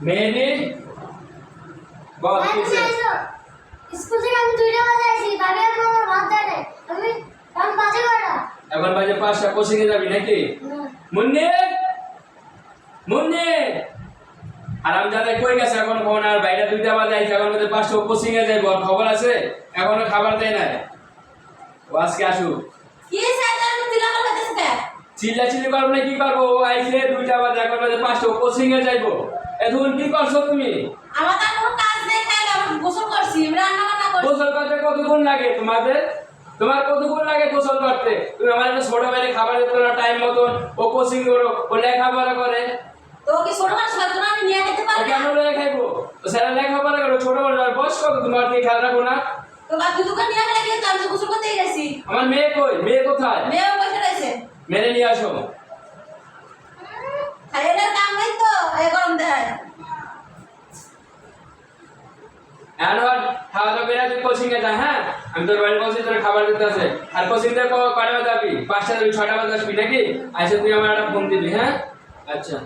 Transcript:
মেহেদি বল কিসে স্কুল থেকে আমি 2টা বাজে আইছি ভাবি আর মামা ভাত দেয় নাই আমি বাজে কয়টা এখন বাজে 5টা কোচিং এ যাবি নাকি মুন্নি মুন্নি আরাম জাদা কই গেছে এখন কোন আর বাইরে 2টা বাজে আইছে এখন মধ্যে 5টা কোচিং এ যাইব খবর আছে এখনো খাবার দেয় না ও আজকে আসু কি স্যার তুমি দিলা আমার কাছে চিল্লাচিল্লি করব না কি করব ও আইছে 2টা বাজে এখন মধ্যে 5টা কোচিং এ যাইব এখন কি করছো তুমি আমার তো কোনো কাজ নেই খাইলে আমি গোসল করছি রান্না বান্না করছি গোসল করতে কতক্ষণ লাগে তোমাদের তোমার কতক্ষণ লাগে গোসল করতে তুমি আমার একটা ছোট ভাইকে খাবার দিতে না টাইম মতন ও কোচিং করো ও লেখাপড়া করে তো কি ছোট মানুষ লাগতো না আমি নিয়ে খেতে পারি কেন লেখা খাইবো তো স্যার লেখাপড়া করো ছোট বড় বয়স কত তোমার দিয়ে খেয়াল রাখো না তো বাকি দোকান নিয়ে খেলে গিয়ে আমি তো গোসল করতে গেছি আমার মেয়ে কই মেয়ে কোথায় মেয়ে বসে রয়েছে মেরে নিয়ে আসো খাইলে কাম নাই তো এই গরম দেয় আর খাওয়া দাওয়া করে তুই কোচিং এ যা হ্যাঁ আমি তোর বাড়ি পৌঁছে তোর খাবার দিতে আছে আর কোচিং থেকে কয়টা বাজে যাবি 5টা যাবি 6টা বাজে আসবি নাকি আইসে তুই আমার একটা ফোন দিবি হ্যাঁ আচ্ছা